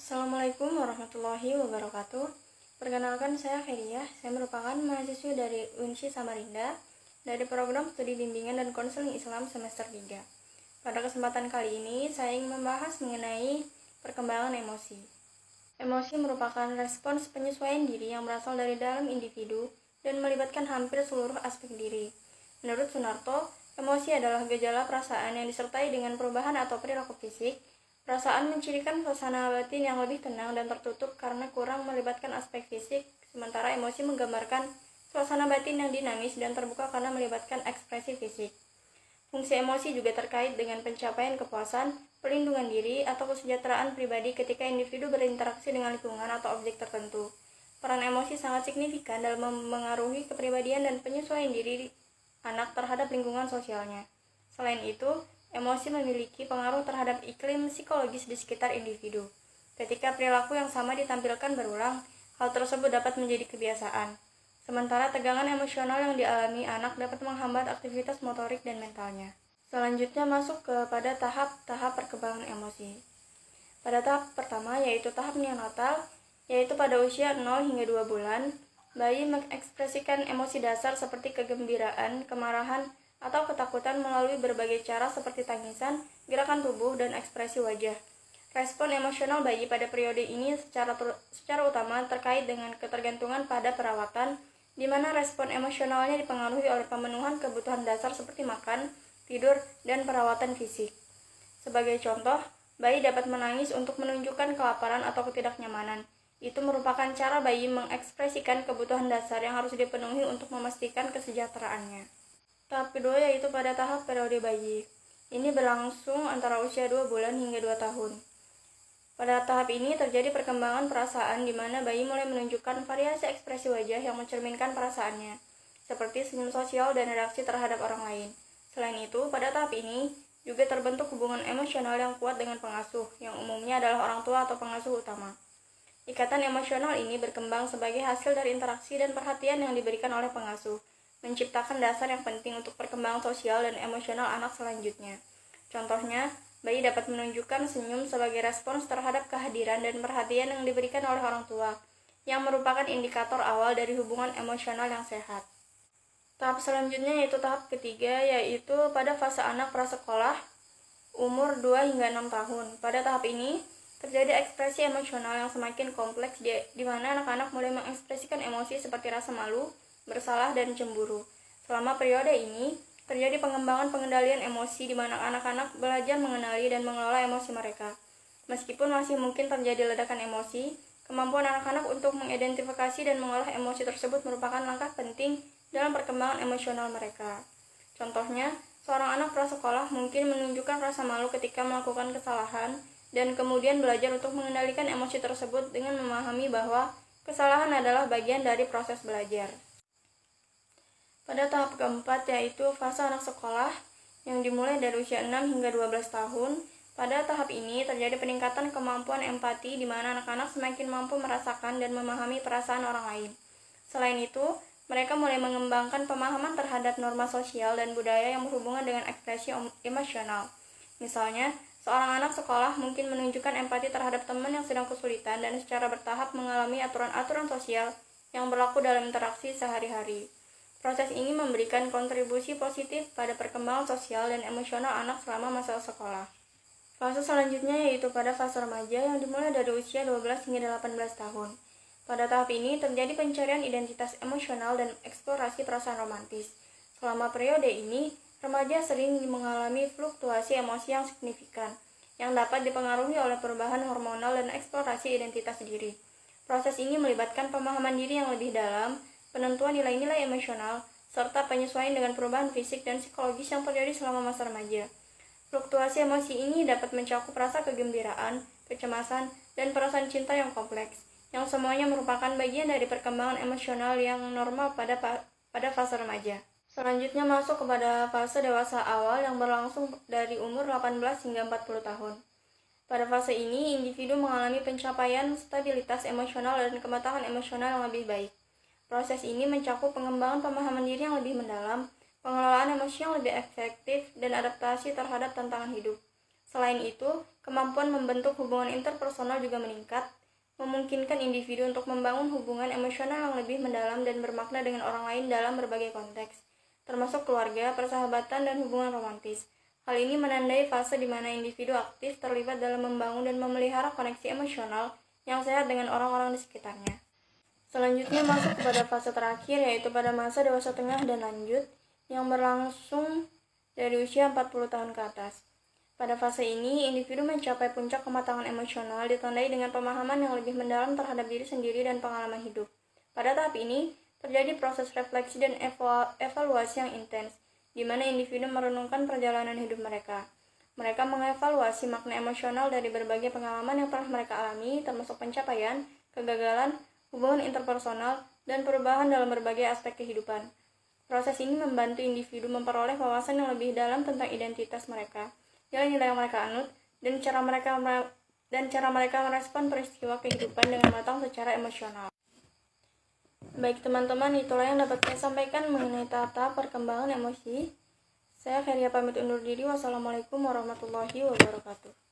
Assalamualaikum warahmatullahi wabarakatuh. Perkenalkan, saya Khairia. Saya merupakan mahasiswa dari UNSI Samarinda dari program studi bimbingan dan konseling Islam semester 3. Pada kesempatan kali ini, saya ingin membahas mengenai perkembangan emosi. Emosi merupakan respons penyesuaian diri yang berasal dari dalam individu dan melibatkan hampir seluruh aspek diri. Menurut Sunarto, emosi adalah gejala perasaan yang disertai dengan perubahan atau perilaku fisik. Perasaan mencirikan suasana batin yang lebih tenang dan tertutup karena kurang melibatkan aspek fisik, sementara emosi menggambarkan suasana batin yang dinamis dan terbuka karena melibatkan ekspresi fisik. Fungsi emosi juga terkait dengan pencapaian kepuasan, perlindungan diri, atau kesejahteraan pribadi ketika individu berinteraksi dengan lingkungan atau objek tertentu. Peran emosi sangat signifikan dalam memengaruhi kepribadian dan penyesuaian diri anak terhadap lingkungan sosialnya. Selain itu, emosi memiliki pengaruh terhadap iklim psikologis di sekitar individu. Ketika perilaku yang sama ditampilkan berulang, hal tersebut dapat menjadi kebiasaan. Sementara tegangan emosional yang dialami anak dapat menghambat aktivitas motorik dan mentalnya. Selanjutnya masuk kepada tahap-tahap perkembangan emosi. Pada tahap pertama yaitu tahap neonatal, yaitu pada usia 0 hingga 2 bulan, bayi mengekspresikan emosi dasar seperti kegembiraan, kemarahan, atau ketakutan melalui berbagai cara seperti tangisan, gerakan tubuh, dan ekspresi wajah. Respon emosional bayi pada periode ini secara utama terkait dengan ketergantungan pada perawatan, di mana respon emosionalnya dipengaruhi oleh pemenuhan kebutuhan dasar seperti makan, tidur, dan perawatan fisik. Sebagai contoh, bayi dapat menangis untuk menunjukkan kelaparan atau ketidaknyamanan. Itu merupakan cara bayi mengekspresikan kebutuhan dasar yang harus dipenuhi untuk memastikan kesejahteraannya. Tahap kedua yaitu pada tahap periode bayi. Ini berlangsung antara usia 2 bulan hingga 2 tahun. Pada tahap ini terjadi perkembangan perasaan di mana bayi mulai menunjukkan variasi ekspresi wajah yang mencerminkan perasaannya, seperti senyum sosial dan reaksi terhadap orang lain. Selain itu, pada tahap ini juga terbentuk hubungan emosional yang kuat dengan pengasuh, yang umumnya adalah orang tua atau pengasuh utama. Ikatan emosional ini berkembang sebagai hasil dari interaksi dan perhatian yang diberikan oleh pengasuh, menciptakan dasar yang penting untuk perkembangan sosial dan emosional anak selanjutnya. Contohnya, bayi dapat menunjukkan senyum sebagai respons terhadap kehadiran dan perhatian yang diberikan oleh orang tua, yang merupakan indikator awal dari hubungan emosional yang sehat. Tahap selanjutnya yaitu tahap ketiga, yaitu pada fase anak prasekolah, umur 2 hingga 6 tahun. Pada tahap ini, terjadi ekspresi emosional yang semakin kompleks di mana anak-anak mulai mengekspresikan emosi seperti rasa malu, bersalah, dan cemburu. Selama periode ini, terjadi pengembangan pengendalian emosi di mana anak-anak belajar mengenali dan mengelola emosi mereka. Meskipun masih mungkin terjadi ledakan emosi, kemampuan anak-anak untuk mengidentifikasi dan mengolah emosi tersebut merupakan langkah penting dalam perkembangan emosional mereka. Contohnya, seorang anak prasekolah mungkin menunjukkan rasa malu ketika melakukan kesalahan dan kemudian belajar untuk mengendalikan emosi tersebut dengan memahami bahwa kesalahan adalah bagian dari proses belajar. Pada tahap keempat yaitu fase anak sekolah yang dimulai dari usia 6 hingga 12 tahun. Pada tahap ini terjadi peningkatan kemampuan empati di mana anak-anak semakin mampu merasakan dan memahami perasaan orang lain. Selain itu, mereka mulai mengembangkan pemahaman terhadap norma sosial dan budaya yang berhubungan dengan ekspresi emosional. Misalnya, seorang anak sekolah mungkin menunjukkan empati terhadap teman yang sedang kesulitan dan secara bertahap mengalami aturan-aturan sosial yang berlaku dalam interaksi sehari-hari. Proses ini memberikan kontribusi positif pada perkembangan sosial dan emosional anak selama masa sekolah. Fase selanjutnya yaitu pada fase remaja yang dimulai dari usia 12 hingga 18 tahun. Pada tahap ini terjadi pencarian identitas emosional dan eksplorasi perasaan romantis. Selama periode ini, remaja sering mengalami fluktuasi emosi yang signifikan, yang dapat dipengaruhi oleh perubahan hormonal dan eksplorasi identitas diri. Proses ini melibatkan pemahaman diri yang lebih dalam, penentuan nilai-nilai emosional, serta penyesuaian dengan perubahan fisik dan psikologis yang terjadi selama masa remaja. Fluktuasi emosi ini dapat mencakup rasa kegembiraan, kecemasan, dan perasaan cinta yang kompleks, yang semuanya merupakan bagian dari perkembangan emosional yang normal pada fase remaja. Selanjutnya masuk kepada fase dewasa awal yang berlangsung dari umur 18 hingga 40 tahun. Pada fase ini, individu mengalami pencapaian stabilitas emosional dan kematangan emosional yang lebih baik. Proses ini mencakup pengembangan pemahaman diri yang lebih mendalam, pengelolaan emosi yang lebih efektif, dan adaptasi terhadap tantangan hidup. Selain itu, kemampuan membentuk hubungan interpersonal juga meningkat, memungkinkan individu untuk membangun hubungan emosional yang lebih mendalam dan bermakna dengan orang lain dalam berbagai konteks, termasuk keluarga, persahabatan, dan hubungan romantis. Hal ini menandai fase di mana individu aktif terlibat dalam membangun dan memelihara koneksi emosional yang sehat dengan orang-orang di sekitarnya. Selanjutnya masuk kepada fase terakhir, yaitu pada masa dewasa tengah dan lanjut, yang berlangsung dari usia 40 tahun ke atas. Pada fase ini, individu mencapai puncak kematangan emosional ditandai dengan pemahaman yang lebih mendalam terhadap diri sendiri dan pengalaman hidup. Pada tahap ini, terjadi proses refleksi dan evaluasi yang intens, di mana individu merenungkan perjalanan hidup mereka. Mereka mengevaluasi makna emosional dari berbagai pengalaman yang pernah mereka alami, termasuk pencapaian, kegagalan, hubungan interpersonal, dan perubahan dalam berbagai aspek kehidupan. Proses ini membantu individu memperoleh wawasan yang lebih dalam tentang identitas mereka, nilai-nilai yang mereka anut, dan cara mereka merespon peristiwa kehidupan dengan matang secara emosional. Baik teman-teman, itulah yang dapat saya sampaikan mengenai tahap-tahap perkembangan emosi. Saya Feria pamit undur diri. Wassalamualaikum warahmatullahi wabarakatuh.